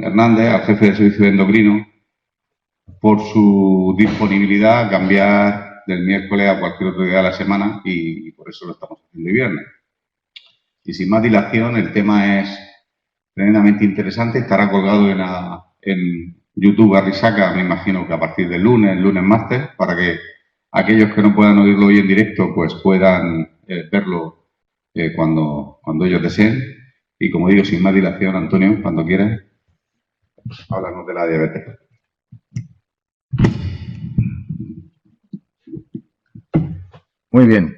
Hernández, al jefe de servicio de endocrino, por su disponibilidad a cambiar del miércoles a cualquier otro día de la semana y por eso lo estamos haciendo el viernes. Y sin más dilación, el tema es tremendamente interesante. Estará colgado en YouTube a Risaca, me imagino que a partir del lunes martes, para que aquellos que no puedan oírlo hoy en directo, pues puedan verlo cuando ellos deseen. Y como digo, sin más dilación, Antonio, cuando quieras, háblanos de la diabetes. Muy bien.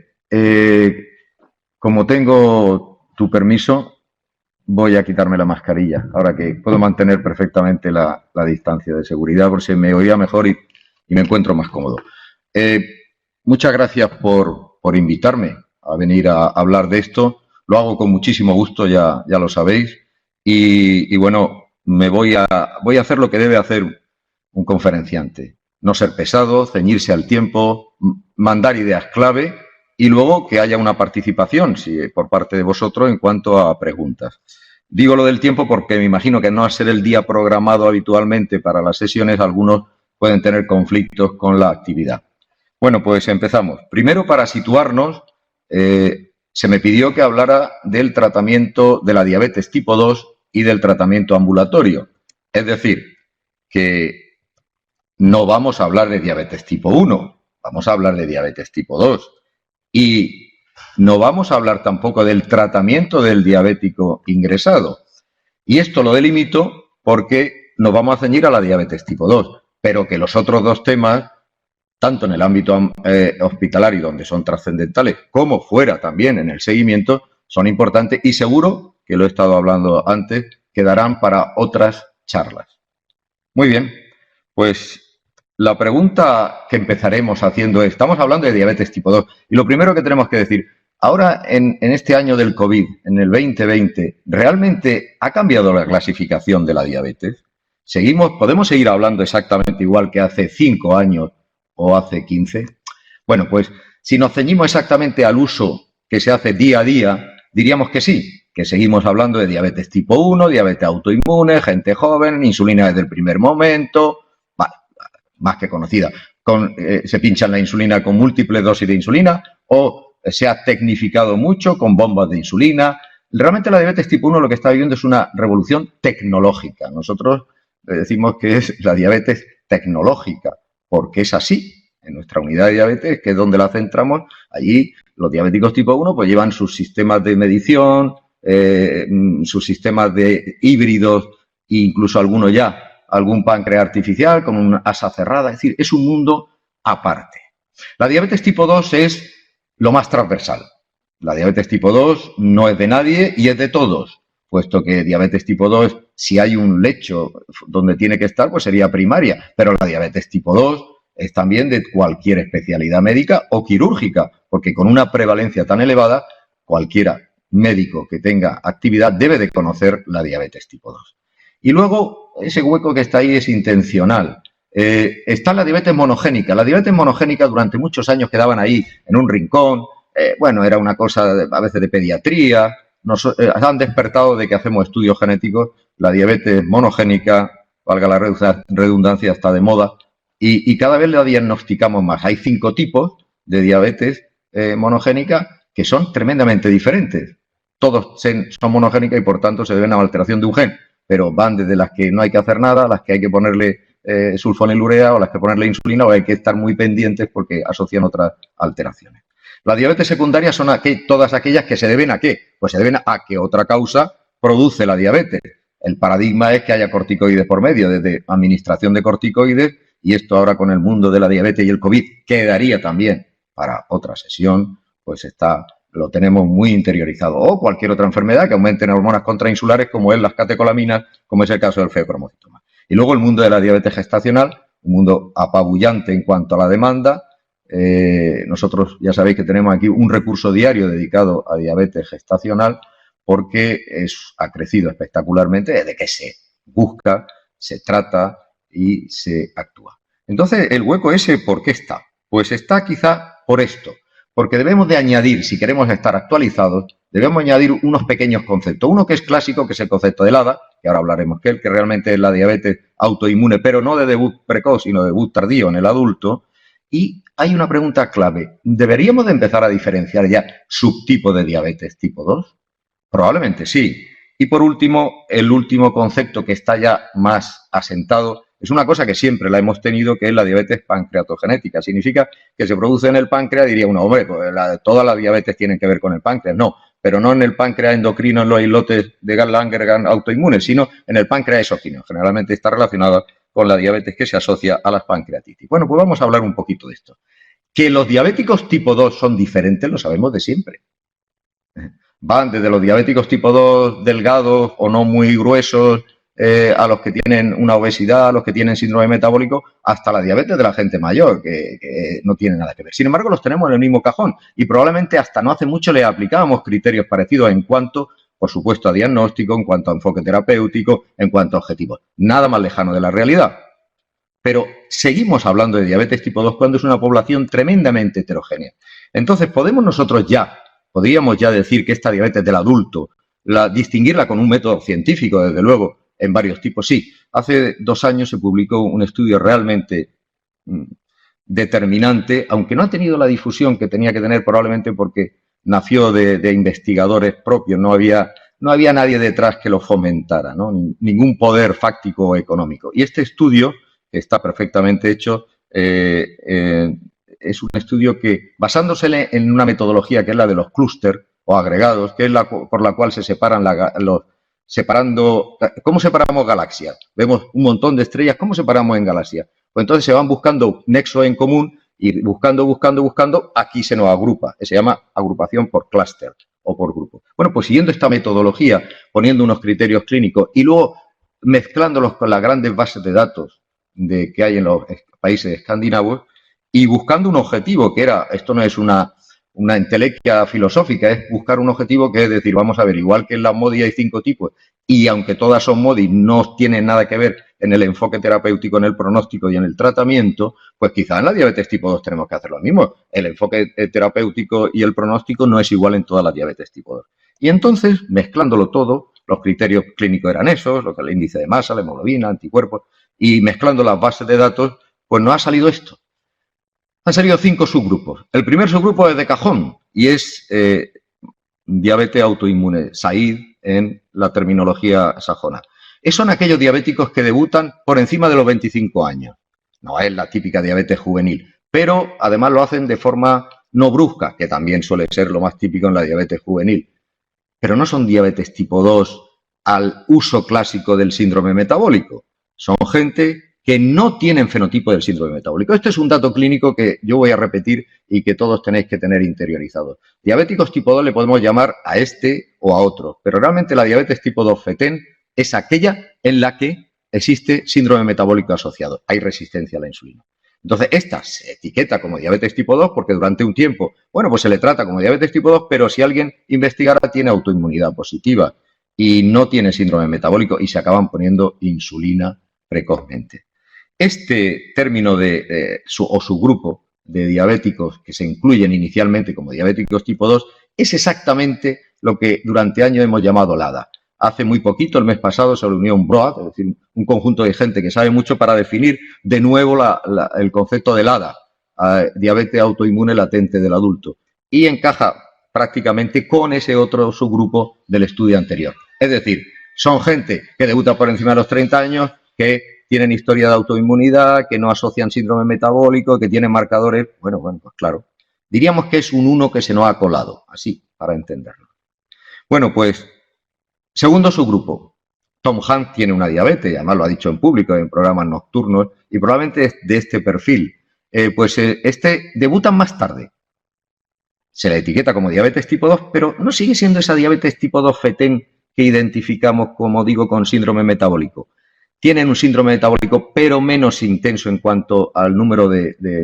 Como tengo tu permiso, voy a quitarme la mascarilla, ahora que puedo mantener perfectamente la distancia de seguridad, por si me oía mejor y me encuentro más cómodo. Muchas gracias por invitarme a venir a hablar de esto. Lo hago con muchísimo gusto, ya lo sabéis. Y bueno, voy a hacer lo que debe hacer un conferenciante. No ser pesado, ceñirse al tiempo, mandar ideas clave y luego que haya una participación por parte de vosotros en cuanto a preguntas. Digo lo del tiempo porque me imagino que no va a ser el día programado habitualmente para las sesiones, algunos pueden tener conflictos con la actividad. Bueno, pues empezamos. Primero, para situarnos, se me pidió que hablara del tratamiento de la diabetes tipo 2 y del tratamiento ambulatorio. Es decir, que no vamos a hablar de diabetes tipo 1, vamos a hablar de diabetes tipo 2. Y no vamos a hablar tampoco del tratamiento del diabético ingresado. Y esto lo delimito porque nos vamos a ceñir a la diabetes tipo 2, pero que los otros dos temas, tanto en el ámbito hospitalario, donde son trascendentales, como fuera también en el seguimiento, son importantes y seguro, que lo he estado hablando antes, quedarán para otras charlas. Muy bien, pues la pregunta que empezaremos haciendo es, estamos hablando de diabetes tipo 2 y lo primero que tenemos que decir, ahora en este año del COVID, en el 2020, ¿realmente ha cambiado la clasificación de la diabetes? ¿Podemos seguir hablando exactamente igual que hace 5 años o hace 15? Bueno, pues si nos ceñimos exactamente al uso que se hace día a día, diríamos que sí, que seguimos hablando de diabetes tipo 1, diabetes autoinmune, gente joven, insulina desde el primer momento, vale, más que conocida. Se pinchan la insulina con múltiples dosis de insulina o se ha tecnificado mucho con bombas de insulina. Realmente la diabetes tipo 1 lo que está viviendo es una revolución tecnológica. Nosotros decimos que es la diabetes tecnológica, porque es así. En nuestra unidad de diabetes, que es donde la centramos, allí los diabéticos tipo 1 pues llevan sus sistemas de medición, sus sistemas de híbridos e incluso algunos ya algún páncreas artificial con una asa cerrada, es decir, es un mundo aparte. La diabetes tipo 2 es lo más transversal. La diabetes tipo 2 no es de nadie y es de todos, puesto que diabetes tipo 2, si hay un lecho donde tiene que estar, pues sería primaria, pero la diabetes tipo 2 es también de cualquier especialidad médica o quirúrgica, porque con una prevalencia tan elevada, cualquiera médico que tenga actividad debe de conocer la diabetes tipo 2. Y luego, ese hueco que está ahí es intencional. Está la diabetes monogénica. La diabetes monogénica durante muchos años quedaban ahí en un rincón. Bueno, era una cosa a veces de pediatría. Han despertado de que hacemos estudios genéticos. La diabetes monogénica, valga la redundancia, está de moda. Y cada vez la diagnosticamos más. Hay 5 tipos de diabetes monogénica que son tremendamente diferentes. Todos son monogénicas y por tanto se deben a la alteración de un gen, pero van desde las que no hay que hacer nada, las que hay que ponerle sulfonilurea o las que ponerle insulina o hay que estar muy pendientes porque asocian otras alteraciones. Las diabetes secundarias son todas aquellas que se deben ¿a qué? Pues se deben a que otra causa produce la diabetes. El paradigma es que haya corticoides por medio, desde administración de corticoides, y esto ahora con el mundo de la diabetes y el COVID quedaría también para otra sesión, pues lo tenemos muy interiorizado. O cualquier otra enfermedad que aumente en hormonas contrainsulares, como es las catecolaminas, como es el caso del feocromocitoma. Y luego el mundo de la diabetes gestacional, un mundo apabullante en cuanto a la demanda. Nosotros ya sabéis que tenemos aquí un recurso diario dedicado a diabetes gestacional porque ha crecido espectacularmente desde que se busca, se trata y se actúa. Entonces, el hueco ese, ¿por qué está? Pues está quizá por esto. Porque debemos de añadir, si queremos estar actualizados, debemos añadir unos pequeños conceptos. Uno que es clásico, que es el concepto del ADA, que ahora hablaremos que realmente es la diabetes autoinmune, pero no de debut precoz, sino de debut tardío en el adulto. Y hay una pregunta clave. ¿Deberíamos de empezar a diferenciar ya subtipos de diabetes tipo 2? Probablemente sí. Y por último, el último concepto que está ya más asentado es una cosa que siempre la hemos tenido, que es la diabetes pancreatogenética. Significa que se produce en el páncreas, diría uno, hombre, pues todas las diabetes tienen que ver con el páncreas. No, pero no en el páncreas endocrino, en los islotes de Langerhans autoinmunes, sino en el páncreas exógeno. Generalmente está relacionada con la diabetes que se asocia a las pancreatitis. Bueno, pues vamos a hablar un poquito de esto. Que los diabéticos tipo 2 son diferentes, lo sabemos de siempre. Van desde los diabéticos tipo 2 delgados o no muy gruesos, a los que tienen una obesidad, a los que tienen síndrome metabólico, hasta la diabetes de la gente mayor, que no tiene nada que ver. Sin embargo, los tenemos en el mismo cajón y probablemente hasta no hace mucho le aplicábamos criterios parecidos en cuanto, por supuesto, a diagnóstico, en cuanto a enfoque terapéutico, en cuanto a objetivos. Nada más lejano de la realidad. Pero seguimos hablando de diabetes tipo 2 cuando es una población tremendamente heterogénea. Entonces, podríamos ya decir que esta diabetes del adulto, distinguirla con un método científico, desde luego, en varios tipos. Sí, hace 2 años se publicó un estudio realmente determinante, aunque no ha tenido la difusión que tenía que tener probablemente porque nació de investigadores propios, no había nadie detrás que lo fomentara, ¿no? Ningún poder fáctico o económico. Y este estudio, que está perfectamente hecho, es un estudio que, basándose en una metodología que es la de los clústeres o agregados, que es por la cual se separan ¿cómo separamos galaxias? Vemos un montón de estrellas, ¿cómo separamos en galaxias? Pues entonces se van buscando nexos en común y buscando, aquí se nos agrupa. Se llama agrupación por clúster o por grupo. Bueno, pues siguiendo esta metodología, poniendo unos criterios clínicos y luego mezclándolos con las grandes bases de datos que hay en los países escandinavos y buscando un objetivo que era, esto no es una entelequia filosófica, es buscar un objetivo que es decir, vamos a ver, igual que en las MODI hay 5 tipos y aunque todas son MODI no tienen nada que ver en el enfoque terapéutico, en el pronóstico y en el tratamiento, pues quizás en la diabetes tipo 2 tenemos que hacer lo mismo. El enfoque terapéutico y el pronóstico no es igual en todas las diabetes tipo 2. Y entonces, mezclándolo todo, los criterios clínicos eran esos, lo que es el índice de masa, la hemoglobina, anticuerpos, y mezclando las bases de datos, pues nos ha salido esto. Han salido 5 subgrupos. El primer subgrupo es de cajón y es diabetes autoinmune, SAID en la terminología sajona. Son aquellos diabéticos que debutan por encima de los 25 años. No es la típica diabetes juvenil, pero además lo hacen de forma no brusca, que también suele ser lo más típico en la diabetes juvenil. Pero no son diabetes tipo 2 al uso clásico del síndrome metabólico. Son gente que no tienen fenotipo del síndrome metabólico. Este es un dato clínico que yo voy a repetir y que todos tenéis que tener interiorizado. Diabéticos tipo 2 le podemos llamar a este o a otro, pero realmente la diabetes tipo 2 FETEN es aquella en la que existe síndrome metabólico asociado. Hay resistencia a la insulina. Entonces, esta se etiqueta como diabetes tipo 2 porque durante un tiempo, bueno, pues se le trata como diabetes tipo 2, pero si alguien investigara tiene autoinmunidad positiva y no tiene síndrome metabólico y se acaban poniendo insulina precozmente. Este término o subgrupo de diabéticos que se incluyen inicialmente como diabéticos tipo 2 es exactamente lo que durante años hemos llamado LADA. Hace muy poquito, el mes pasado, se reunió un BROAD, es decir, un conjunto de gente que sabe mucho para definir de nuevo el concepto de LADA, diabetes autoinmune latente del adulto, y encaja prácticamente con ese otro subgrupo del estudio anterior. Es decir, son gente que debuta por encima de los 30 años, que tienen historia de autoinmunidad, que no asocian síndrome metabólico, que tienen marcadores, bueno, pues claro. Diríamos que es un 1 que se nos ha colado, así, para entenderlo. Bueno, pues, segundo subgrupo. Tom Hunt tiene una diabetes, además lo ha dicho en público, en programas nocturnos, y probablemente es de este perfil. Debutan más tarde. Se le etiqueta como diabetes tipo 2, pero no sigue siendo esa diabetes tipo 2 FETEN que identificamos, como digo, con síndrome metabólico. Tienen un síndrome metabólico, pero menos intenso en cuanto al número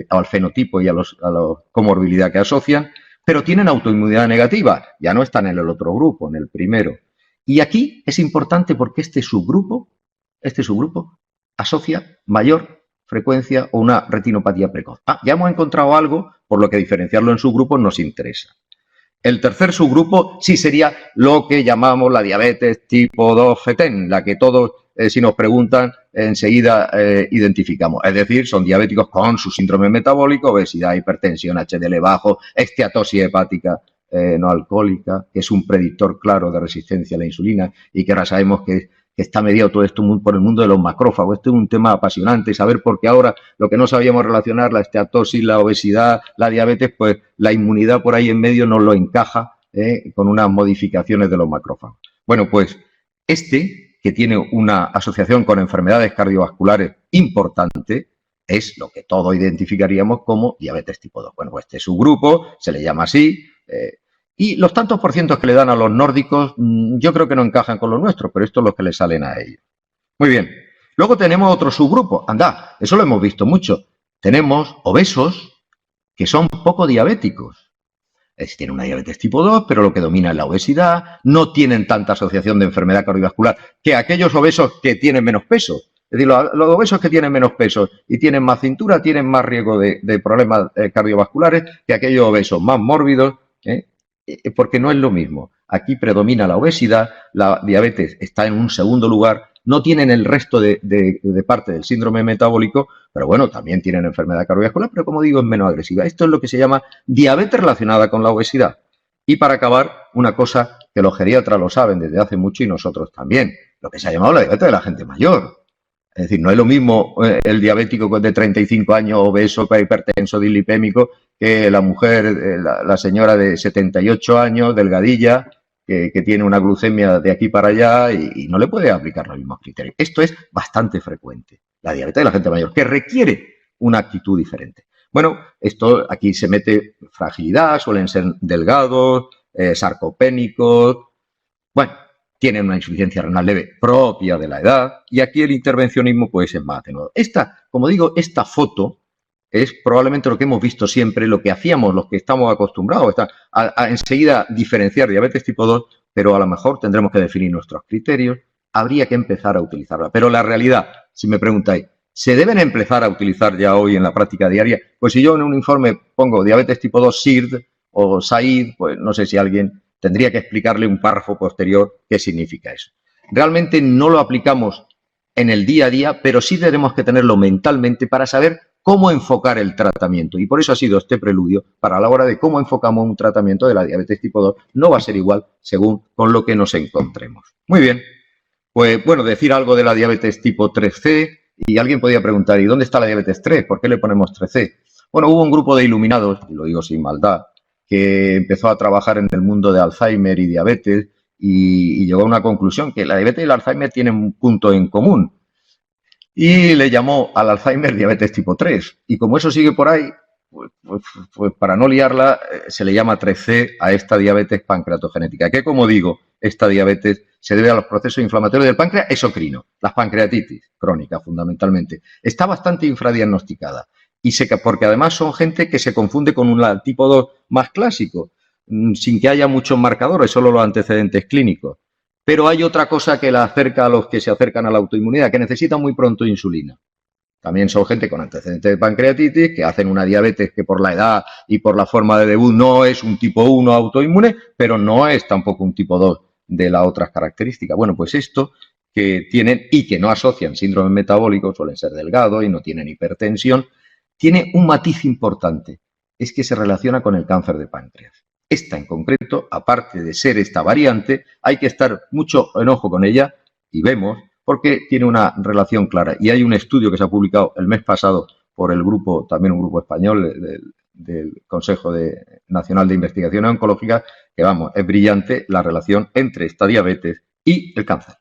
al fenotipo y a la comorbilidad que asocian, pero tienen autoinmunidad negativa. Ya no están en el otro grupo, en el primero. Y aquí es importante porque este subgrupo asocia mayor frecuencia o una retinopatía precoz. Ya hemos encontrado algo por lo que diferenciarlo en subgrupos nos interesa. El tercer subgrupo sí sería lo que llamamos la diabetes tipo 2 fetén, la que todos, si nos preguntan, enseguida identificamos. Es decir, son diabéticos con su síndrome metabólico, obesidad, hipertensión, HDL bajo, esteatosis hepática no alcohólica, que es un predictor claro de resistencia a la insulina y que ahora sabemos que está mediado todo esto por el mundo de los macrófagos. Este es un tema apasionante, saber por qué ahora lo que no sabíamos relacionar, la esteatosis, la obesidad, la diabetes, pues la inmunidad por ahí en medio nos lo encaja con unas modificaciones de los macrófagos. Bueno, pues que tiene una asociación con enfermedades cardiovasculares importante, es lo que todos identificaríamos como diabetes tipo 2. Bueno, pues este subgrupo se le llama así, y los tantos por cientos que le dan a los nórdicos, yo creo que no encajan con los nuestros, pero esto es lo que le salen a ellos. Muy bien. Luego tenemos otro subgrupo. Anda, eso lo hemos visto mucho. Tenemos obesos que son poco diabéticos. Es decir, tienen una diabetes tipo 2, pero lo que domina es la obesidad. No tienen tanta asociación de enfermedad cardiovascular que aquellos obesos que tienen menos peso. Es decir, los obesos que tienen menos peso y tienen más cintura tienen más riesgo de problemas cardiovasculares que aquellos obesos más mórbidos, porque no es lo mismo. Aquí predomina la obesidad, la diabetes está en un segundo lugar, no tienen el resto de parte del síndrome metabólico, pero bueno, también tienen enfermedad cardiovascular, pero como digo, es menos agresiva. Esto es lo que se llama diabetes relacionada con la obesidad. Y para acabar, una cosa que los geriatras lo saben desde hace mucho y nosotros también, lo que se ha llamado la diabetes de la gente mayor. Es decir, no es lo mismo el diabético de 35 años, obeso, hipertenso, dislipémico, que la mujer, la señora de 78 años, delgadilla, que tiene una glucemia de aquí para allá y no le puede aplicar los mismos criterios. Esto es bastante frecuente, la diabetes de la gente mayor, que requiere una actitud diferente. Bueno, esto aquí se mete fragilidad, suelen ser delgados, sarcopénicos, bueno, tienen una insuficiencia renal leve propia de la edad y aquí el intervencionismo pues es más atenuado. Como digo, esta foto es probablemente lo que hemos visto siempre, lo que hacíamos, los que estamos acostumbrados a enseguida diferenciar diabetes tipo 2, pero a lo mejor tendremos que definir nuestros criterios, habría que empezar a utilizarla. Pero la realidad, si me preguntáis, ¿se deben empezar a utilizar ya hoy en la práctica diaria? Pues si yo en un informe pongo diabetes tipo 2 SIRD o SAID, pues no sé si alguien tendría que explicarle un párrafo posterior qué significa eso. Realmente no lo aplicamos en el día a día, pero sí tenemos que tenerlo mentalmente para saber cómo enfocar el tratamiento. Y por eso ha sido este preludio para la hora de cómo enfocamos un tratamiento de la diabetes tipo 2. No va a ser igual según con lo que nos encontremos. Muy bien. Pues bueno, decir algo de la diabetes tipo 3C y alguien podría preguntar, ¿y dónde está la diabetes 3? ¿Por qué le ponemos 3C? Bueno, hubo un grupo de iluminados, y lo digo sin maldad, que empezó a trabajar en el mundo de Alzheimer y diabetes y llegó a una conclusión que la diabetes y el Alzheimer tienen un punto en común. Y le llamó al Alzheimer diabetes tipo 3. Y como eso sigue por ahí, pues para no liarla, se le llama 3C a esta diabetes pancreatogenética, que como digo, esta diabetes se debe a los procesos inflamatorios del páncreas exocrino, las pancreatitis crónica fundamentalmente. Está bastante infradiagnosticada. Porque además son gente que se confunde con un tipo 2 más clásico, sin que haya muchos marcadores, solo los antecedentes clínicos. Pero hay otra cosa que la acerca a los que se acercan a la autoinmunidad, que necesitan muy pronto insulina. También son gente con antecedentes de pancreatitis, que hacen una diabetes que por la edad y por la forma de debut no es un tipo 1 autoinmune, pero no es tampoco un tipo 2 de las otras características. Bueno, pues esto que tienen y que no asocian síndrome metabólico, suelen ser delgados y no tienen hipertensión, tiene un matiz importante, es que se relaciona con el cáncer de páncreas. Esta en concreto, aparte de ser esta variante, hay que estar mucho en ojo con ella y vemos porque tiene una relación clara. Y hay un estudio que se ha publicado el mes pasado por el grupo, también un grupo español del Consejo Nacional de Investigación Oncológica, que vamos, es brillante la relación entre esta diabetes y el cáncer.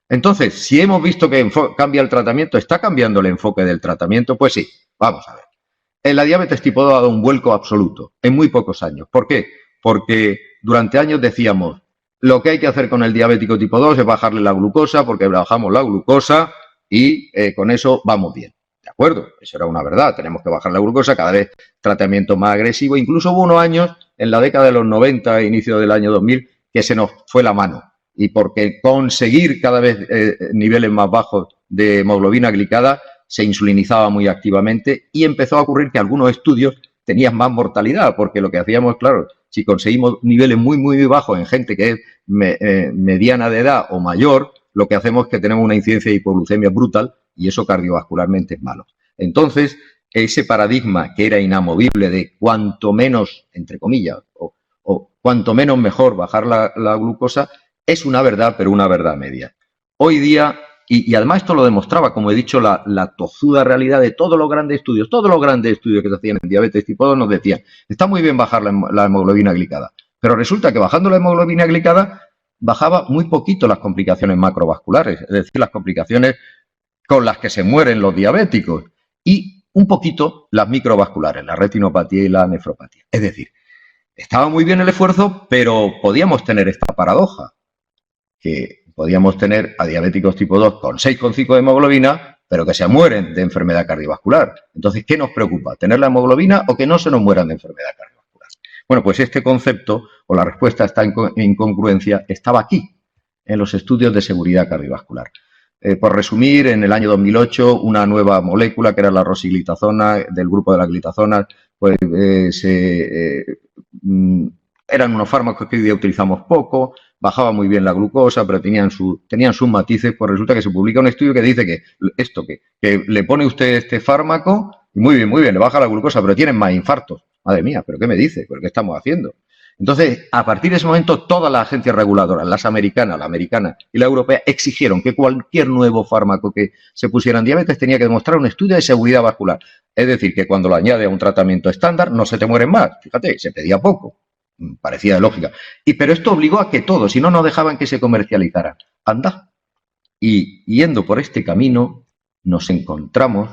Entonces, si hemos visto que cambia el tratamiento, ¿está cambiando el enfoque del tratamiento? Pues sí, vamos a ver. La diabetes tipo 2 ha dado un vuelco absoluto en muy pocos años. ¿Por qué? Porque durante años decíamos, lo que hay que hacer con el diabético tipo 2 es bajarle la glucosa, porque bajamos la glucosa y con eso vamos bien. ¿De acuerdo? Eso era una verdad. Tenemos que bajar la glucosa, cada vez tratamiento más agresivo. Incluso hubo unos años, en la década de los 90, inicio del año 2000, que se nos fue la mano. Y porque conseguir cada vez niveles más bajos de hemoglobina glicada se insulinizaba muy activamente y empezó a ocurrir que algunos estudios tenían más mortalidad, porque lo que hacíamos, claro, si conseguimos niveles muy bajos en gente que es mediana de edad o mayor, lo que hacemos es que tenemos una incidencia de hipoglucemia brutal y eso cardiovascularmente es malo. Entonces, ese paradigma que era inamovible de cuanto menos, entre comillas, o cuanto menos mejor bajar la glucosa, es una verdad, pero una verdad media. Hoy día, y además esto lo demostraba, como he dicho, la tozuda realidad de todos los grandes estudios que se hacían en diabetes tipo 2 nos decían, está muy bien bajar la hemoglobina glicada, pero resulta que bajando la hemoglobina glicada bajaba muy poquito las complicaciones macrovasculares, es decir, las complicaciones con las que se mueren los diabéticos, y un poquito las microvasculares, la retinopatía y la nefropatía. Es decir, estaba muy bien el esfuerzo, pero podíamos tener esta paradoja, que podíamos tener a diabéticos tipo 2 con 6,5 de hemoglobina, pero que se mueren de enfermedad cardiovascular. Entonces, ¿qué nos preocupa? ¿Tener la hemoglobina o que no se nos mueran de enfermedad cardiovascular? Bueno, pues este concepto, o la respuesta a esta incongruencia, estaba aquí, en los estudios de seguridad cardiovascular. Por resumir, en el año 2008, una nueva molécula, que era la rosiglitazona, del grupo de las glitazonas, pues eran unos fármacos que hoy día utilizamos poco, bajaba muy bien la glucosa, pero tenían sus matices. Pues resulta que se publica un estudio que dice que le pone usted este fármaco y muy bien, le baja la glucosa, pero tienen más infartos. Madre mía, ¿pero qué me dice? ¿Pero qué estamos haciendo? Entonces, a partir de ese momento, todas las agencias reguladoras, las americanas, la americana y la europea, exigieron que cualquier nuevo fármaco que se pusiera en diabetes tenía que demostrar un estudio de seguridad vascular. Es decir, que cuando lo añade a un tratamiento estándar no se te mueren más. Fíjate, se pedía poco. Parecía de lógica. Pero esto obligó a que todos, si no, no dejaban que se comercializara. Anda. Y yendo por este camino, nos encontramos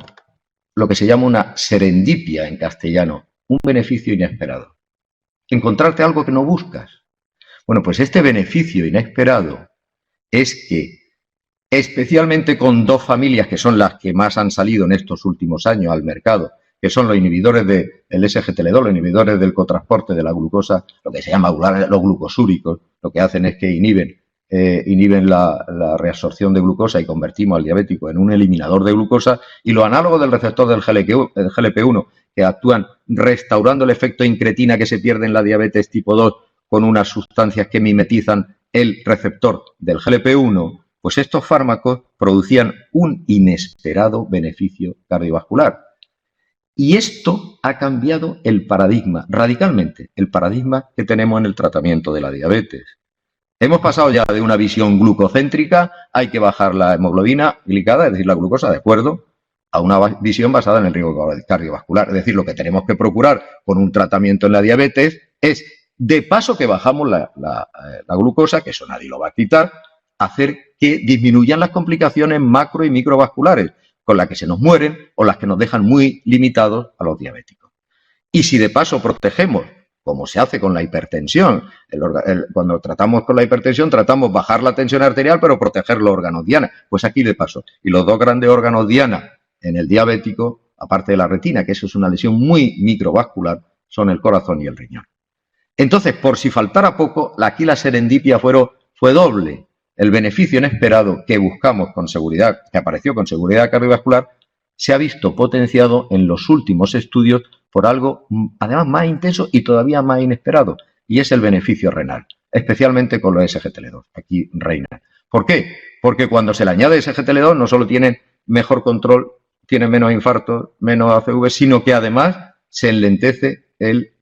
lo que se llama una serendipia en castellano, un beneficio inesperado. Encontrarte algo que no buscas. Bueno, pues este beneficio inesperado es que, especialmente con dos familias que son las que más han salido en estos últimos años al mercado, que son los inhibidores del SGLT2, los inhibidores del cotransporte de la glucosa, lo que se llama los glucosúricos, lo que hacen es que inhiben la reabsorción de glucosa y convertimos al diabético en un eliminador de glucosa, y los análogos del receptor del GLP-1, que actúan restaurando el efecto incretina que se pierde en la diabetes tipo 2 con unas sustancias que mimetizan el receptor del GLP-1, pues estos fármacos producían un inesperado beneficio cardiovascular. Y esto ha cambiado el paradigma, radicalmente, el paradigma que tenemos en el tratamiento de la diabetes. Hemos pasado ya de una visión glucocéntrica, hay que bajar la hemoglobina glicada, es decir, la glucosa, de acuerdo, a una visión basada en el riesgo cardiovascular. Es decir, lo que tenemos que procurar con un tratamiento en la diabetes es, de paso que bajamos la glucosa, que eso nadie lo va a quitar, hacer que disminuyan las complicaciones macro y microvasculares, con las que se nos mueren o las que nos dejan muy limitados a los diabéticos. Y si de paso protegemos, como se hace con la hipertensión, cuando tratamos con la hipertensión, tratamos bajar la tensión arterial, pero proteger los órganos diana. Pues aquí de paso. Y los dos grandes órganos diana en el diabético, aparte de la retina, que eso es una lesión muy microvascular, son el corazón y el riñón. Entonces, por si faltara poco, aquí la serendipia fue doble. El beneficio inesperado que buscamos con seguridad, que apareció con seguridad cardiovascular, se ha visto potenciado en los últimos estudios por algo además más intenso y todavía más inesperado, y es el beneficio renal, especialmente con los SGLT2. Aquí reina. ¿Por qué? Porque cuando se le añade SGLT2 no solo tienen mejor control, tienen menos infartos, menos ACV, sino que además se enlentece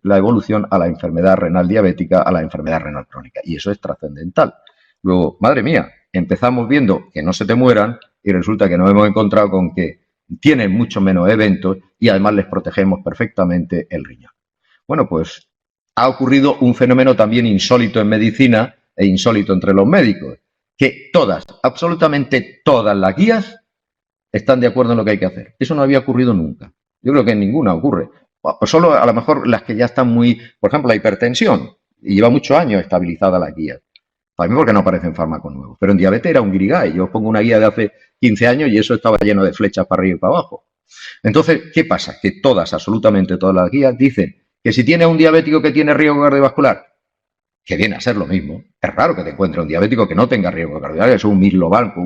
la evolución a la enfermedad renal diabética, a la enfermedad renal crónica, y eso es trascendental. Luego, madre mía, empezamos viendo que no se te mueran y resulta que nos hemos encontrado con que tienen mucho menos eventos y además les protegemos perfectamente el riñón. Bueno, pues ha ocurrido un fenómeno también insólito en medicina e insólito entre los médicos, que todas, absolutamente todas las guías están de acuerdo en lo que hay que hacer. Eso no había ocurrido nunca. Yo creo que en ninguna ocurre. Solo a lo mejor las que ya están muy, por ejemplo, la hipertensión, y lleva muchos años estabilizada las guías. Para mí porque no aparecen fármacos nuevos. Pero en diabetes era un guirigay. Yo os pongo una guía de hace 15 años y eso estaba lleno de flechas para arriba y para abajo. Entonces, ¿qué pasa? Que todas, absolutamente todas las guías dicen que si tienes un diabético que tiene riesgo cardiovascular, que viene a ser lo mismo, es raro que te encuentres un diabético que no tenga riesgo cardiovascular, es un mislo banco,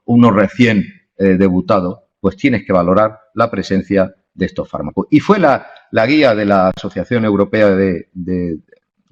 uno recién debutado, pues tienes que valorar la presencia de estos fármacos. Y fue la guía de la Asociación Europea de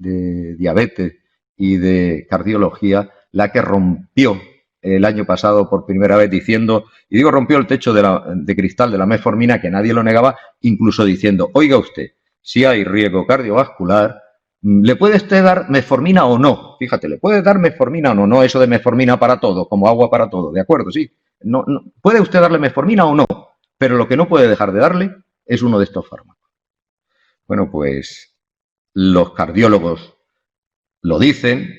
de diabetes y de cardiología la que rompió el año pasado por primera vez diciendo, y digo rompió el techo de cristal de la metformina, que nadie lo negaba, incluso diciendo, oiga usted, si hay riesgo cardiovascular, ¿le puede usted dar metformina o no? Fíjate, ¿le puede dar metformina o no? No eso de metformina para todo, como agua para todo, ¿de acuerdo? Sí. No, ¿puede usted darle metformina o no? Pero lo que no puede dejar de darle es uno de estos fármacos. Bueno, pues los cardiólogos lo dicen,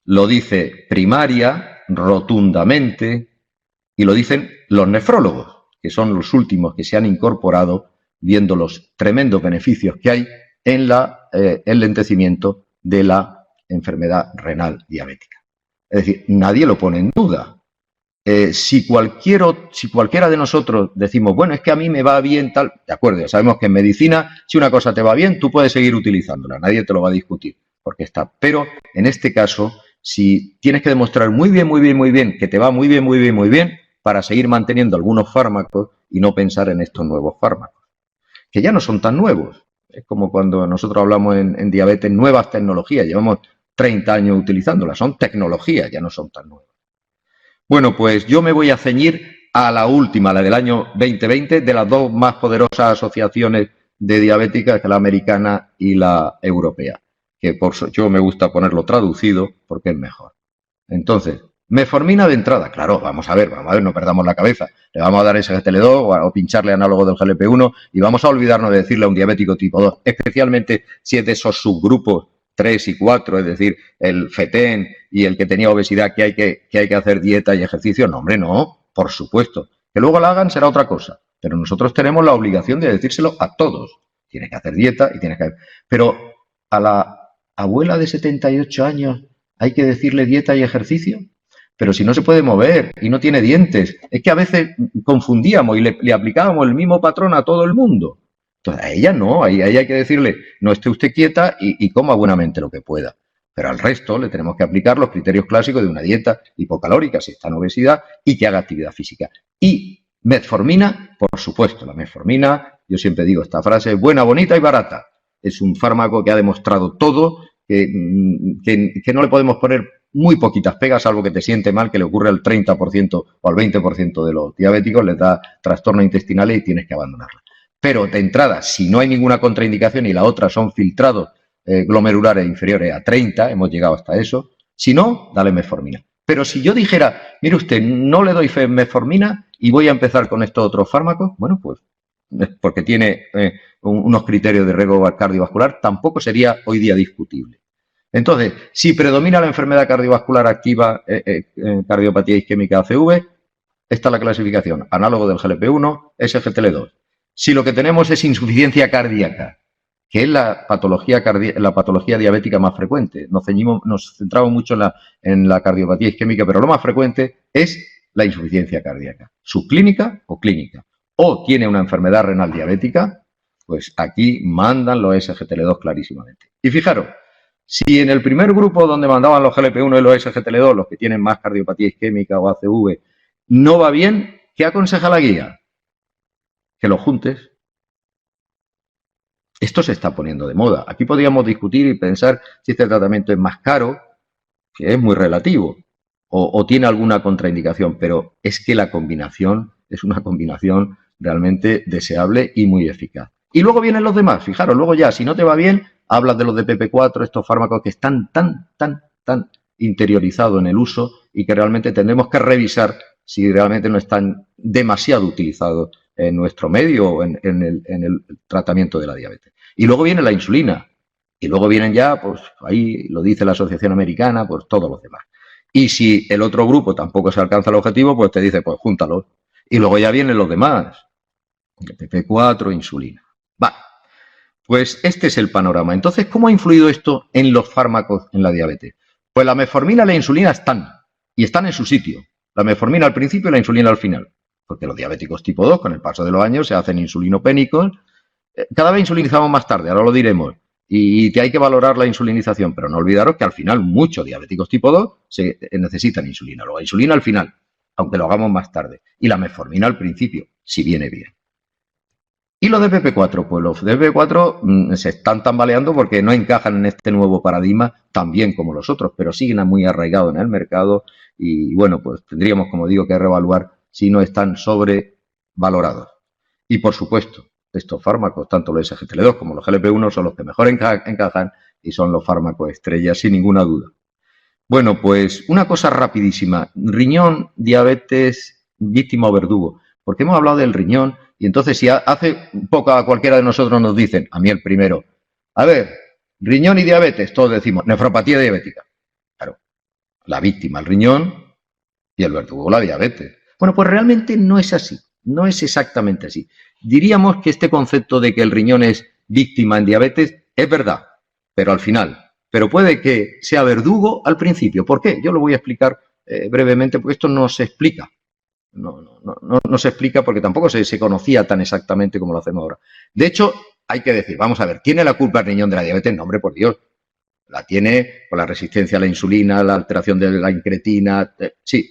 lo dice Primaria rotundamente y lo dicen los nefrólogos, que son los últimos que se han incorporado viendo los tremendos beneficios que hay en el lentecimiento de la enfermedad renal diabética. Es decir, nadie lo pone en duda. Si cualquiera de nosotros decimos, bueno, es que a mí me va bien tal, de acuerdo, ya sabemos que en medicina, si una cosa te va bien, tú puedes seguir utilizándola, nadie te lo va a discutir, porque está. Pero en este caso, si tienes que demostrar muy bien que te va muy bien, para seguir manteniendo algunos fármacos y no pensar en estos nuevos fármacos, que ya no son tan nuevos. Es como cuando nosotros hablamos en diabetes, nuevas tecnologías, llevamos 30 años utilizándolas, son tecnologías, ya no son tan nuevas. Bueno, pues yo me voy a ceñir a la última, la del año 2020, de las dos más poderosas asociaciones de diabéticas, que la americana y la europea, que yo me gusta ponerlo traducido porque es mejor. Entonces, metformina de entrada, claro, vamos a ver, no perdamos la cabeza. Le vamos a dar SGLT2 o pincharle análogo del GLP-1 y vamos a olvidarnos de decirle a un diabético tipo 2, especialmente si es de esos subgrupos 3 y 4, es decir, el FETEN y el que tenía obesidad, que hay que hacer dieta y ejercicio. No, hombre, no, por supuesto. Que luego la hagan será otra cosa, pero nosotros tenemos la obligación de decírselo a todos. Tienes que hacer dieta y tienes que... Pero a la abuela de 78 años hay que decirle dieta y ejercicio. Pero si no se puede mover y no tiene dientes, es que a veces confundíamos y le aplicábamos el mismo patrón a todo el mundo. Entonces, a ella no, a ella hay que decirle, no esté usted quieta y coma buenamente lo que pueda. Pero al resto le tenemos que aplicar los criterios clásicos de una dieta hipocalórica, si está en obesidad, y que haga actividad física. Y metformina, por supuesto, la metformina, yo siempre digo esta frase, buena, bonita y barata. Es un fármaco que ha demostrado todo, que no le podemos poner muy poquitas pegas, salvo que te siente mal, que le ocurre al 30% o al 20% de los diabéticos, les da trastorno intestinal y tienes que abandonarla. Pero de entrada, si no hay ninguna contraindicación y la otra son filtrados glomerulares inferiores a 30, hemos llegado hasta eso, si no, dale metformina. Pero si yo dijera, mire usted, no le doy metformina y voy a empezar con estos otros fármacos, bueno, pues porque tiene unos criterios de riesgo cardiovascular, tampoco sería hoy día discutible. Entonces, si predomina la enfermedad cardiovascular activa, cardiopatía isquémica ACV, esta es la clasificación, análogo del GLP-1, SGLT2. Si lo que tenemos es insuficiencia cardíaca, que es la patología diabética más frecuente, nos centramos mucho en la cardiopatía isquémica, pero lo más frecuente es la insuficiencia cardíaca, subclínica o clínica. O tiene una enfermedad renal diabética, pues aquí mandan los SGLT2 clarísimamente. Y fijaros, si en el primer grupo donde mandaban los GLP-1 y los SGLT2, los que tienen más cardiopatía isquémica o ACV, no va bien, ¿qué aconseja la guía? Que los juntes. Esto se está poniendo de moda. Aquí podríamos discutir y pensar si este tratamiento es más caro, que es muy relativo, o tiene alguna contraindicación, pero es que la combinación es una combinación realmente deseable y muy eficaz. Y luego vienen los demás, fijaros, luego ya, si no te va bien, hablas de los de PP4, estos fármacos que están tan interiorizados en el uso y que realmente tendremos que revisar si realmente no están demasiado utilizados en nuestro medio o en el tratamiento de la diabetes. Y luego viene la insulina. Y luego vienen ya, pues ahí lo dice la Asociación Americana, pues todos los demás. Y si el otro grupo tampoco se alcanza el objetivo, pues te dice, pues júntalos. Y luego ya vienen los demás. PP4, insulina. Vale. Pues este es el panorama. Entonces, ¿cómo ha influido esto en los fármacos en la diabetes? Pues la metformina y la insulina están en su sitio. La metformina al principio y la insulina al final. Porque los diabéticos tipo 2, con el paso de los años, se hacen insulinopénicos. Cada vez insulinizamos más tarde, ahora lo diremos. Y hay que valorar la insulinización, pero no olvidaros que al final muchos diabéticos tipo 2 necesitan insulina. Luego insulina al final, aunque lo hagamos más tarde. Y la metformina al principio, si viene bien. ¿Y los de PP4? Pues los de PP4 se están tambaleando porque no encajan en este nuevo paradigma tan bien como los otros, pero siguen muy arraigados en el mercado y, bueno, pues tendríamos, como digo, que reevaluar si no están sobrevalorados. Y, por supuesto, estos fármacos, tanto los SGLT2 como los GLP-1, son los que mejor encajan y son los fármacos estrella, sin ninguna duda. Bueno, pues una cosa rapidísima. Riñón, diabetes, víctima o verdugo. Porque hemos hablado del riñón y entonces si hace poco a cualquiera de nosotros nos dicen, a mí el primero, a ver, riñón y diabetes, todos decimos, nefropatía diabética. Claro, la víctima, el riñón y el verdugo, la diabetes. Bueno, pues realmente no es así, no es exactamente así. Diríamos que este concepto de que el riñón es víctima en diabetes es verdad, pero al final. Pero puede que sea verdugo al principio. ¿Por qué? Yo lo voy a explicar brevemente porque esto no se explica. No se explica porque tampoco se conocía tan exactamente como lo hacemos ahora. De hecho, hay que decir, vamos a ver, ¿tiene la culpa el riñón de la diabetes? No, hombre, por Dios. La tiene por la resistencia a la insulina, la alteración de la incretina, sí,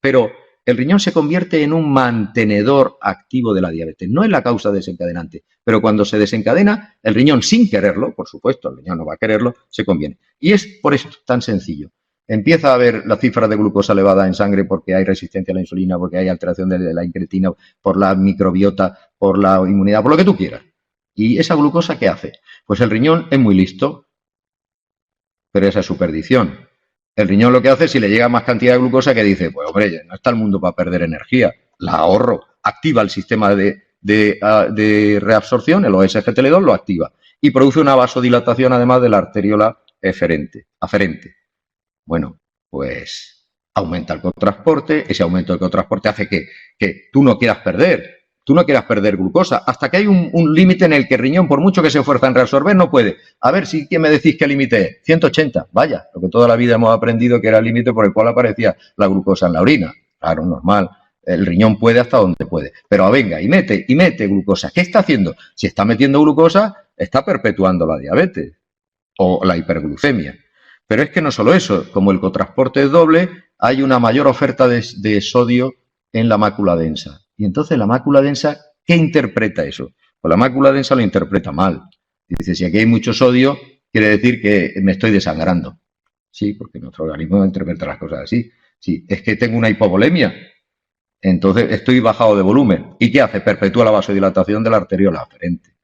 pero el riñón se convierte en un mantenedor activo de la diabetes, no es la causa desencadenante, pero cuando se desencadena, el riñón sin quererlo, por supuesto, el riñón no va a quererlo, se conviene. Y es por esto tan sencillo. Empieza a haber la cifra de glucosa elevada en sangre porque hay resistencia a la insulina, porque hay alteración de la incretina, por la microbiota, por la inmunidad, por lo que tú quieras. ¿Y esa glucosa qué hace? Pues el riñón es muy listo, pero esa es su perdición. El riñón lo que hace, si le llega más cantidad de glucosa, que dice, pues hombre, no está el mundo para perder energía, la ahorro, activa el sistema de reabsorción, el OSGTL2 lo activa, y produce una vasodilatación además de la arteriola aferente. Bueno, pues aumenta el cotransporte, ese aumento del cotransporte hace que tú no quieras perder glucosa, hasta que hay un límite en el que el riñón, por mucho que se esfuerza en reabsorber, no puede. A ver, si ¿qué me decís que el límite es? 180, vaya, lo que toda la vida hemos aprendido que era el límite por el cual aparecía la glucosa en la orina. Claro, normal, el riñón puede hasta donde puede, pero venga, y mete glucosa. ¿Qué está haciendo? Si está metiendo glucosa, está perpetuando la diabetes o la hiperglucemia. Pero es que no solo eso, como el cotransporte es doble, hay una mayor oferta de sodio en la mácula densa. Y entonces la mácula densa, ¿qué interpreta eso? Pues la mácula densa lo interpreta mal. Dice, si aquí hay mucho sodio, quiere decir que me estoy desangrando. Sí, porque nuestro organismo interpreta las cosas así. Sí, es que tengo una hipovolemia. Entonces estoy bajado de volumen. ¿Y qué hace? Perpetúa la vasodilatación de la arteriola aferente.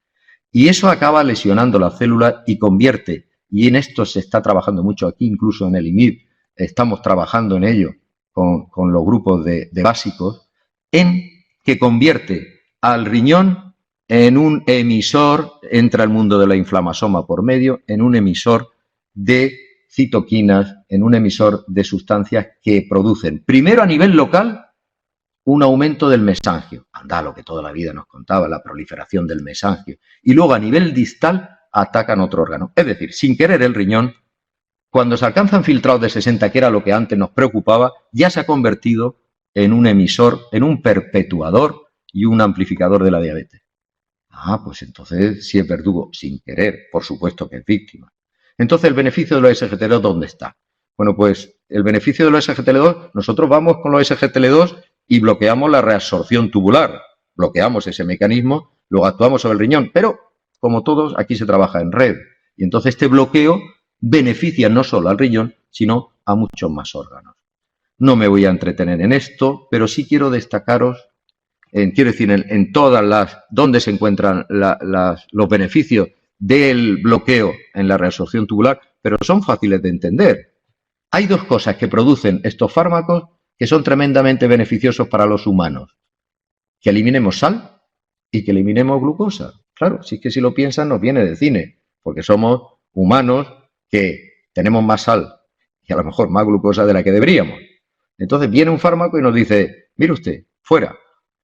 Y eso acaba lesionando la célula y convierte, y en esto se está trabajando mucho aquí, incluso en el IMIB, estamos trabajando en ello con los grupos de básicos, en que convierte al riñón en un emisor, entra el mundo de la inflamasoma por medio, en un emisor de citoquinas, en un emisor de sustancias que producen, primero a nivel local, un aumento del mesangio. Anda, lo que toda la vida nos contaba, la proliferación del mesangio. Y luego a nivel distal atacan otro órgano. Es decir, sin querer el riñón, cuando se alcanzan filtrados de 60, que era lo que antes nos preocupaba, ya se ha convertido en un emisor, en un perpetuador y un amplificador de la diabetes. Ah, pues entonces si es verdugo, sin querer, por supuesto que es víctima. Entonces, ¿el beneficio de los SGTL2 dónde está? Bueno, pues el beneficio de los SGTL2, nosotros vamos con los SGTL2 y bloqueamos la reabsorción tubular, bloqueamos ese mecanismo, luego actuamos sobre el riñón, pero como todos, aquí se trabaja en red. Y entonces este bloqueo beneficia no solo al riñón, sino a muchos más órganos. No me voy a entretener en esto, pero sí quiero destacaros, quiero decir, en todas las, donde se encuentran los beneficios del bloqueo en la reabsorción tubular, pero son fáciles de entender. Hay dos cosas que producen estos fármacos que son tremendamente beneficiosos para los humanos. Que eliminemos sal y que eliminemos glucosa. Claro, si es que si lo piensan nos viene de cine, porque somos humanos que tenemos más sal y a lo mejor más glucosa de la que deberíamos. Entonces viene un fármaco y nos dice, mire usted, fuera.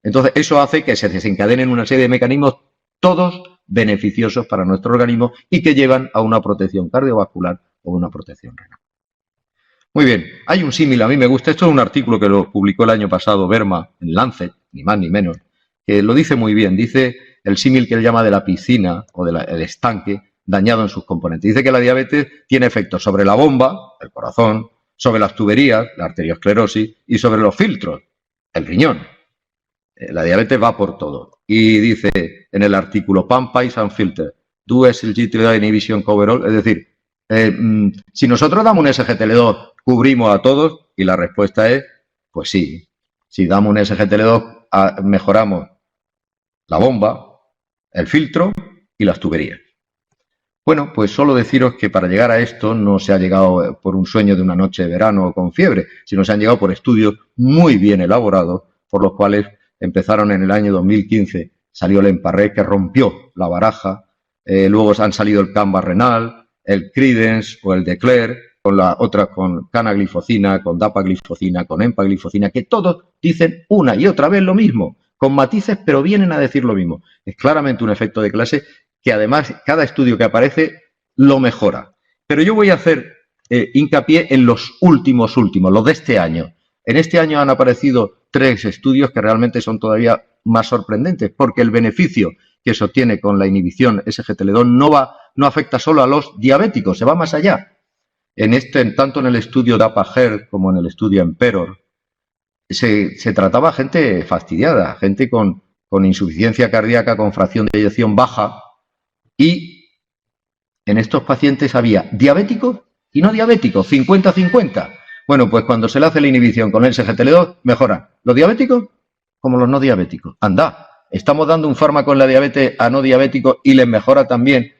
Entonces eso hace que se desencadenen una serie de mecanismos, todos beneficiosos para nuestro organismo y que llevan a una protección cardiovascular o una protección renal. Muy bien, hay un símil, a mí me gusta, esto es un artículo que lo publicó el año pasado Verma en Lancet, ni más ni menos, que lo dice muy bien, dice el símil que él llama de la piscina o del estanque dañado en sus componentes. Dice que la diabetes tiene efectos sobre la bomba, el corazón, sobre las tuberías, la arteriosclerosis, y sobre los filtros, el riñón. La diabetes va por todo. Y dice en el artículo, pump pipes and filter, do SGLT2 inhibition cover all. Es decir, si nosotros damos un SGLT2, ¿cubrimos a todos? Y la respuesta es, pues sí. Si damos un SGLT2, mejoramos la bomba, el filtro y las tuberías. Bueno, pues solo deciros que para llegar a esto no se ha llegado por un sueño de una noche de verano o con fiebre, sino se han llegado por estudios muy bien elaborados, por los cuales empezaron en el año 2015, salió el Emparré que rompió la baraja, luego han salido el Canva renal, el Credence o el Declare, con la otra con canaglifosina, con dapaglifosina, con empaglifosina, que todos dicen una y otra vez lo mismo, con matices, pero vienen a decir lo mismo. Es claramente un efecto de clase que además cada estudio que aparece lo mejora. Pero yo voy a hacer hincapié en los últimos, los de este año. En este año han aparecido 3 estudios que realmente son todavía más sorprendentes, porque el beneficio que se obtiene con la inhibición SGLT2 no afecta solo a los diabéticos, se va más allá. Tanto en el estudio DAPA-HER como en el estudio EMPEROR, se trataba a gente fastidiada, gente con insuficiencia cardíaca, con fracción de eyección baja, y en estos pacientes había diabéticos y no diabéticos, 50-50. Bueno, pues cuando se le hace la inhibición con el SGLT2, mejoran los diabéticos como los no diabéticos. Anda, estamos dando un fármaco en la diabetes a no diabéticos y les mejora también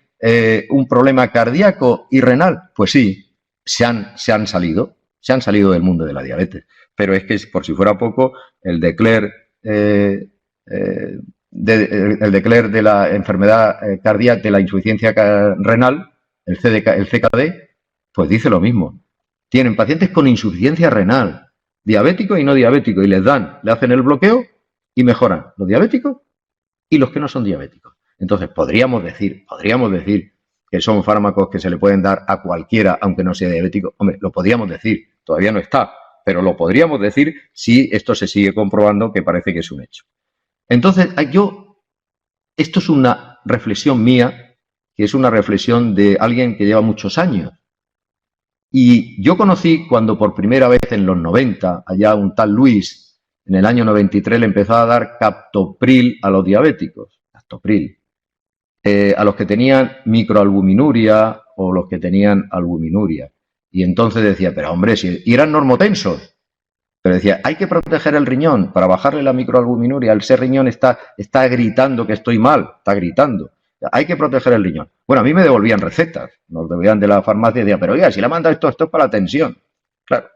un problema cardíaco y renal. Pues sí, se han salido del mundo de la diabetes. Pero es que, por si fuera poco, el Declare de la enfermedad cardíaca, de la insuficiencia renal, el CKD, pues dice lo mismo. Tienen pacientes con insuficiencia renal, diabéticos y no diabéticos, y le hacen el bloqueo y mejoran los diabéticos y los que no son diabéticos. Entonces, podríamos decir que son fármacos que se le pueden dar a cualquiera, aunque no sea diabético. Hombre, lo podríamos decir, todavía no está, pero lo podríamos decir si esto se sigue comprobando, que parece que es un hecho. Entonces, esto es una reflexión mía, que es una reflexión de alguien que lleva muchos años. Y yo conocí cuando por primera vez en los 90, allá un tal Luis, en el año 93, le empezó a dar captopril a los diabéticos, captopril, a los que tenían microalbuminuria o los que tenían albuminuria. Y entonces decía, pero hombre, y eran normotensos. Pero decía, hay que proteger el riñón para bajarle la microalbuminuria. Ese riñón está gritando que estoy mal, está gritando. Hay que proteger el riñón. Bueno, a mí me devolvían recetas. Nos devolvían de la farmacia y decían, pero oiga, si le manda esto es para la tensión. Claro,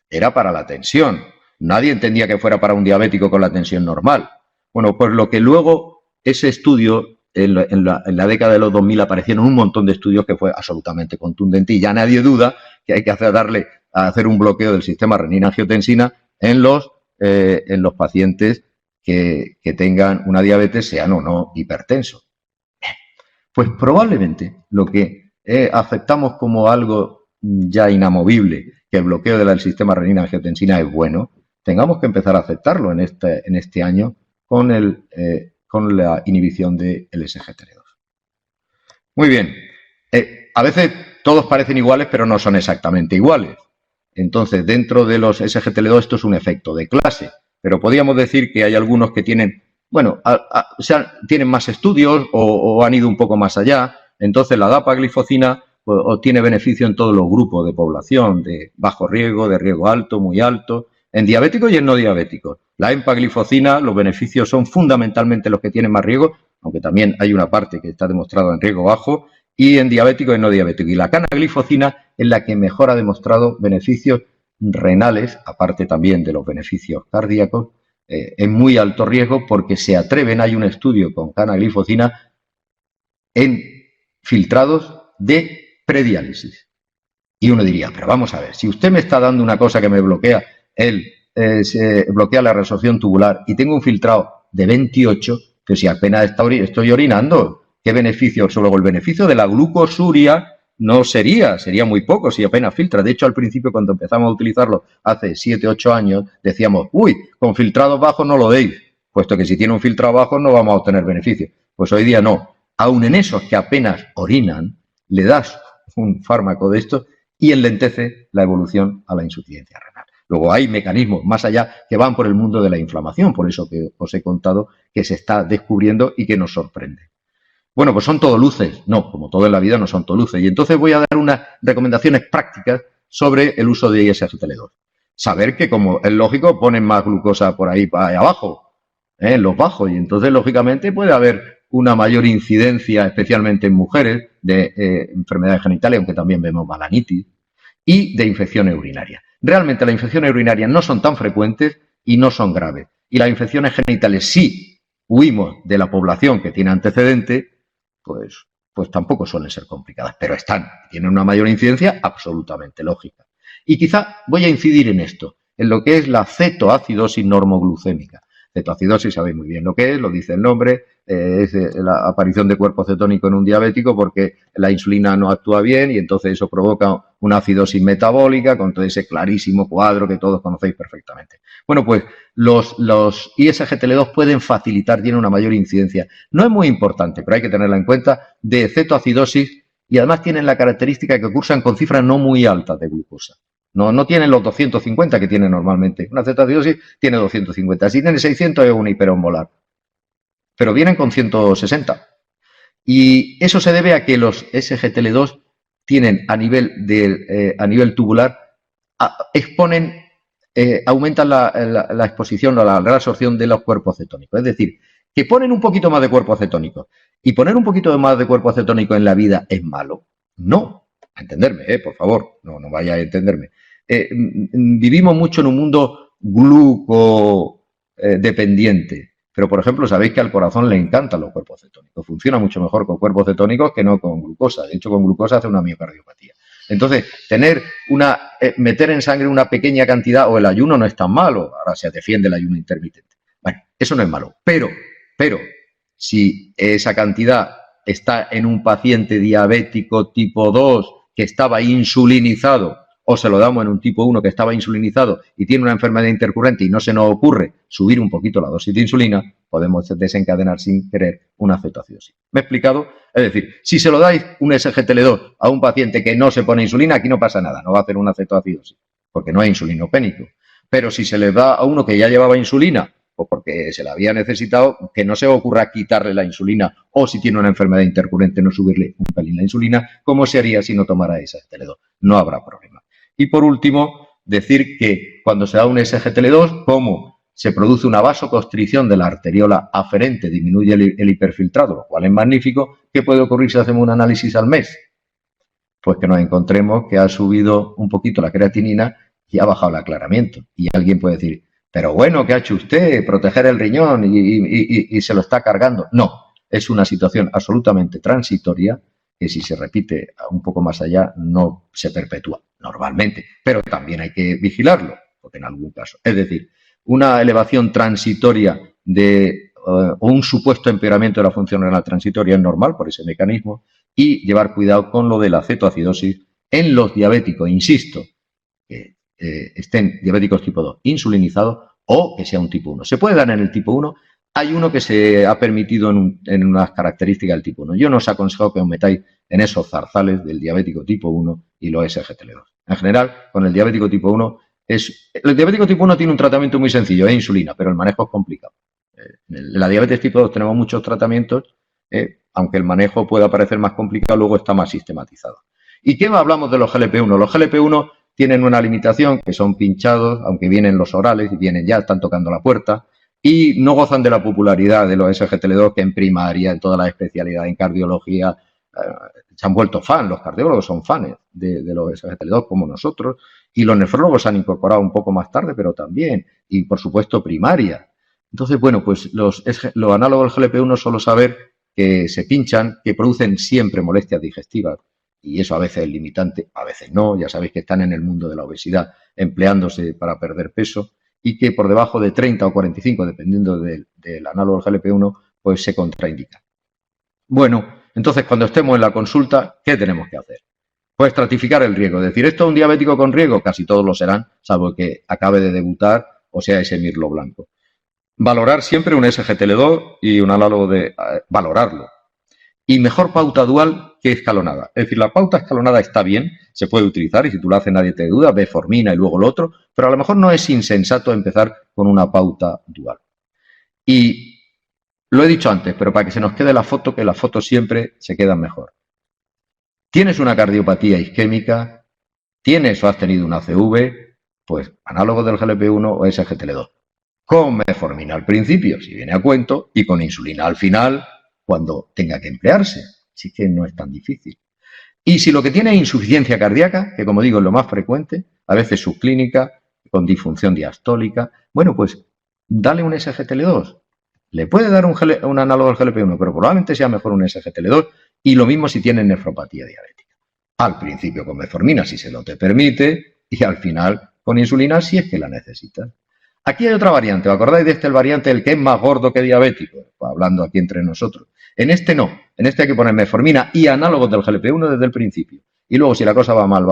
era para la tensión. Nadie entendía que fuera para un diabético con la tensión normal. Bueno, pues lo que luego ese estudio, en la década de los 2000 aparecieron un montón de estudios que fue absolutamente contundente y ya nadie duda que hay que hacer un bloqueo del sistema renina-angiotensina en los pacientes que tengan una diabetes, sean o no hipertensos. Pues probablemente lo que aceptamos como algo ya inamovible, que el bloqueo del sistema renina-angiotensina es bueno, tengamos que empezar a aceptarlo en este año con la inhibición del SGLT2. Muy bien. A veces todos parecen iguales, pero no son exactamente iguales. Entonces, dentro de los SGLT2 esto es un efecto de clase, pero podríamos decir que hay algunos que tienen, bueno, tienen más estudios o han ido un poco más allá. Entonces, la dapaglifosina obtiene beneficio en todos los grupos de población, de bajo riesgo, de riesgo alto, muy alto, en diabéticos y en no diabéticos. La empaglifosina, los beneficios son fundamentalmente los que tienen más riesgo, aunque también hay una parte que está demostrado en riesgo bajo, y en diabéticos y no diabéticos. Y la canaglifosina es la que mejor ha demostrado beneficios renales, aparte también de los beneficios cardíacos, en muy alto riesgo porque se atreven, hay un estudio con canaglifosina en filtrados de prediálisis. Y uno diría, pero vamos a ver, si usted me está dando una cosa que me bloquea, bloquea la resorción tubular y tengo un filtrado de 28, pero si apenas estoy orinando, ¿qué beneficio? Luego el beneficio de la glucosuria no sería muy poco si apenas filtra. De hecho, al principio, cuando empezamos a utilizarlo hace 7, 8 años, decíamos, uy, con filtrados bajos no lo deis, puesto que si tiene un filtrado bajo no vamos a obtener beneficio. Pues hoy día no. Aún en esos que apenas orinan, le das un fármaco de esto y enlentece la evolución a la insuficiencia renal. Luego hay mecanismos más allá que van por el mundo de la inflamación, por eso que os he contado que se está descubriendo y que nos sorprende. Bueno, pues son todo luces. No, como todo en la vida no son todo luces. Y entonces voy a dar unas recomendaciones prácticas sobre el uso de ISGLT2. Saber que, como es lógico, ponen más glucosa por ahí para abajo, en los bajos, y entonces, lógicamente, puede haber una mayor incidencia, especialmente en mujeres, de enfermedades genitales, aunque también vemos balanitis, y de infecciones urinarias. Realmente las infecciones urinarias no son tan frecuentes y no son graves. Y las infecciones genitales, si huimos de la población que tiene antecedentes, pues tampoco suelen ser complicadas, pero tienen una mayor incidencia absolutamente lógica. Y quizá voy a incidir en esto, en lo que es la cetoacidosis normoglucémica. Cetoacidosis, sabéis muy bien lo que es, lo dice el nombre, es la aparición de cuerpo cetónico en un diabético porque la insulina no actúa bien y entonces eso provoca una acidosis metabólica con todo ese clarísimo cuadro que todos conocéis perfectamente. Bueno, pues los ISGLT2 pueden facilitar, tienen una mayor incidencia. No es muy importante, pero hay que tenerla en cuenta, de cetoacidosis y además tienen la característica que cursan con cifras no muy altas de glucosa. No tienen los 250 que tiene normalmente. Una cetoacidosis tiene 250. Si tiene 600 es una hiperosmolar. Pero vienen con 160. Y eso se debe a que los SGLT2 tienen a nivel tubular, aumentan la exposición o la reabsorción de los cuerpos cetónicos. Es decir, que ponen un poquito más de cuerpo cetónico. ¿Y poner un poquito más de cuerpo cetónico en la vida es malo? No. A entenderme, por favor. No vaya a entenderme. Vivimos mucho en un mundo glucodependiente. Pero, por ejemplo, sabéis que al corazón le encantan los cuerpos cetónicos. Funciona mucho mejor con cuerpos cetónicos que no con glucosa. De hecho, con glucosa hace una miocardiopatía. Entonces, meter en sangre una pequeña cantidad o el ayuno no es tan malo. Ahora se defiende el ayuno intermitente. Bueno, eso no es malo. Pero, si esa cantidad está en un paciente diabético tipo 2 que estaba insulinizado, o se lo damos en un tipo 1 que estaba insulinizado y tiene una enfermedad intercurrente y no se nos ocurre subir un poquito la dosis de insulina, podemos desencadenar sin querer una cetoacidosis. ¿Me he explicado? Es decir, si se lo dais un SGLT2 a un paciente que no se pone insulina, aquí no pasa nada, no va a hacer una cetoacidosis, porque no es insulinopénico. Pero si se le da a uno que ya llevaba insulina, o porque se la había necesitado, que no se ocurra quitarle la insulina, o si tiene una enfermedad intercurrente, no subirle un pelín la insulina, ¿cómo se haría si no tomara SGLT2? No habrá problema. Y por último, decir que cuando se da un SGLT2, como se produce una vasoconstricción de la arteriola aferente, disminuye el hiperfiltrado, lo cual es magnífico. ¿Qué puede ocurrir si hacemos un análisis al mes? Pues que nos encontremos que ha subido un poquito la creatinina y ha bajado el aclaramiento. Y alguien puede decir, pero bueno, ¿qué ha hecho usted? Proteger el riñón y se lo está cargando. No, es una situación absolutamente transitoria que si se repite un poco más allá no se perpetúa normalmente, pero también hay que vigilarlo, porque en algún caso. Es decir, una elevación transitoria o un supuesto empeoramiento de la función renal transitoria es normal por ese mecanismo y llevar cuidado con lo de la cetoacidosis en los diabéticos, insisto, que estén diabéticos tipo 2 insulinizados o que sea un tipo 1. Se puede dar en el tipo 1. Hay uno que se ha permitido en unas características del tipo 1. Yo no os aconsejo que os metáis en esos zarzales del diabético tipo 1 y los SGLT2. En general, con el diabético tipo 1, el diabético tipo 1 tiene un tratamiento muy sencillo, es insulina, pero el manejo es complicado. En la diabetes tipo 2 tenemos muchos tratamientos, aunque el manejo pueda parecer más complicado, luego está más sistematizado. ¿Y qué hablamos de los GLP-1? Los GLP-1 tienen una limitación, que son pinchados, aunque vienen los orales y están tocando la puerta, y no gozan de la popularidad de los SGLT2 que en primaria, en todas las especialidades, en cardiología, se han vuelto fans. Los cardiólogos son fans de los SGLT2 como nosotros, y los nefrólogos se han incorporado un poco más tarde, pero también, y por supuesto primaria. Entonces, bueno, pues los análogos del GLP-1 solo saber que se pinchan, que producen siempre molestias digestivas, y eso a veces es limitante, a veces no. Ya sabéis que están en el mundo de la obesidad empleándose para perder peso, y que por debajo de 30 o 45, dependiendo del análogo del GLP-1, pues se contraindica. Bueno, entonces cuando estemos en la consulta, ¿qué tenemos que hacer? Pues estratificar el riesgo. Es decir, ¿esto es un diabético con riesgo? Casi todos lo serán, salvo que acabe de debutar o sea ese mirlo blanco. Valorar siempre un SGLT2 y un análogo valorarlo. y mejor pauta dual que escalonada. Es decir, la pauta escalonada está bien, se puede utilizar y si tú lo haces nadie te duda, ve formina y luego lo otro, pero a lo mejor no es insensato empezar con una pauta dual. Y lo he dicho antes, pero para que se nos quede la foto, que las fotos siempre se quedan mejor. ¿Tienes una cardiopatía isquémica? ¿Tienes o has tenido una CV? Pues análogo del GLP-1 o SGLT2. Con metformina al principio, si viene a cuento, y con insulina al final, cuando tenga que emplearse. Así que no es tan difícil. Y si lo que tiene es insuficiencia cardíaca, que como digo es lo más frecuente, a veces subclínica, con disfunción diastólica, bueno, pues dale un SGLT2. Le puede dar un análogo al GLP-1, pero probablemente sea mejor un SGLT2 y lo mismo si tiene nefropatía diabética. Al principio con metformina si se lo te permite y al final con insulina si es que la necesitas. Aquí hay otra variante, ¿os acordáis de el variante, el que es más gordo que diabético? Pues hablando aquí entre nosotros. En este no, en este hay que poner metformina y análogos del GLP-1 desde el principio. Y luego si la cosa va mal,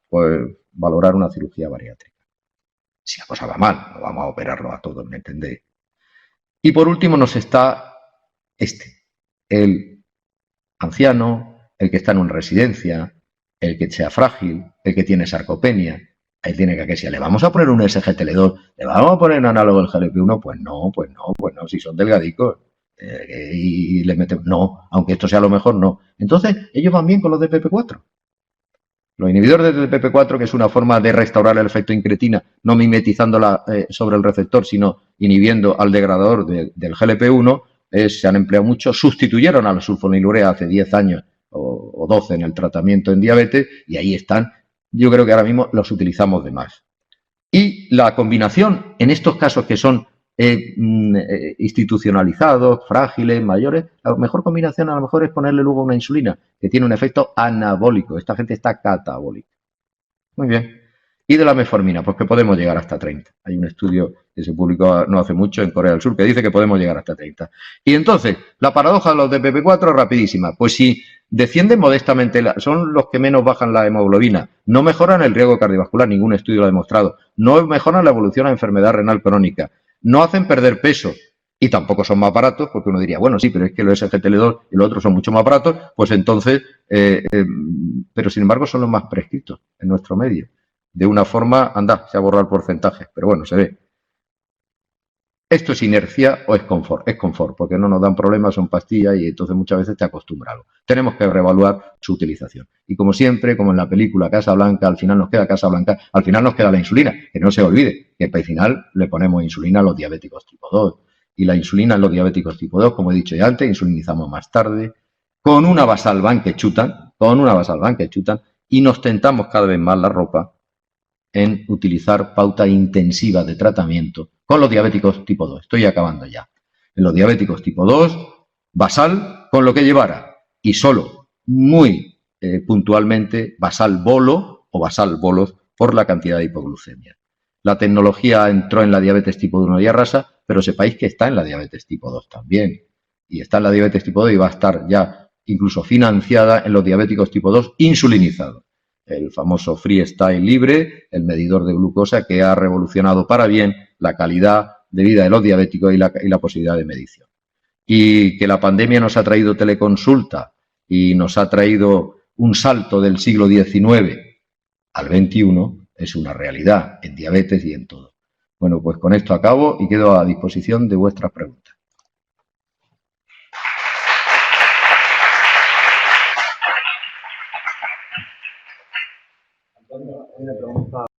pues valorar una cirugía bariátrica. Si la cosa va mal, no vamos a operarlo a todos, ¿me entendéis? Y por último nos está el anciano, el que está en una residencia, el que sea frágil, el que tiene sarcopenia, ahí tiene caquesia. ¿Le vamos a poner un SGLT2? ¿Le vamos a poner un análogo del GLP-1? Pues no, si son delgadicos. Y le metemos, no, aunque esto sea lo mejor, no. Entonces, ellos van bien con los de PP4. Los inhibidores de PP4, que es una forma de restaurar el efecto incretina, no mimetizándola sobre el receptor, sino inhibiendo al degradador del GLP-1, se han empleado mucho, sustituyeron a la sulfonilurea hace 10 años o 12 en el tratamiento en diabetes y ahí están. Yo creo que ahora mismo los utilizamos de más. Y la combinación, en estos casos que son institucionalizados, frágiles, mayores, la mejor combinación a lo mejor es ponerle luego una insulina que tiene un efecto anabólico. Esta gente está catabólica. Muy bien. Y de la metformina, pues que podemos llegar hasta 30. Hay un estudio que se publicó no hace mucho en Corea del Sur que dice que podemos llegar hasta 30. Y entonces, la paradoja de los de PP4 rapidísima. Pues si descienden modestamente, son los que menos bajan la hemoglobina, no mejoran el riesgo cardiovascular, ningún estudio lo ha demostrado, no mejoran la evolución a enfermedad renal crónica, no hacen perder peso y tampoco son más baratos, porque uno diría, bueno, sí, pero es que los SGLT2 y los otros son mucho más baratos, pues entonces, pero sin embargo son los más prescritos en nuestro medio. De una forma, anda, se ha borrado el porcentaje, pero bueno, se ve. ¿Esto es inercia o es confort? Es confort, porque no nos dan problemas, son pastillas y entonces muchas veces te acostumbras. Tenemos que reevaluar su utilización. Y como siempre, como en la película Casa Blanca, al final nos queda Casa Blanca, al final nos queda la insulina. Que no se olvide que al final le ponemos insulina a los diabéticos tipo 2. Y la insulina en los diabéticos tipo 2, como he dicho ya antes, insulinizamos más tarde, con una Basalban que chutan, y nos tentamos cada vez más la ropa en utilizar pauta intensiva de tratamiento con los diabéticos tipo 2. Estoy acabando ya. En los diabéticos tipo 2, basal con lo que llevara y solo muy puntualmente basal bolo o basal bolos por la cantidad de hipoglucemia. La tecnología entró en la diabetes tipo 1 y rasa, pero sepáis que está en la diabetes tipo 2 también. Y está en la diabetes tipo 2 y va a estar ya incluso financiada en los diabéticos tipo 2 insulinizados. El famoso freestyle libre, el medidor de glucosa que ha revolucionado para bien la calidad de vida de los diabéticos y la posibilidad de medición. Y que la pandemia nos ha traído teleconsulta y nos ha traído un salto del siglo XIX al XXI es una realidad en diabetes y en todo. Bueno, pues con esto acabo y quedo a disposición de vuestras preguntas.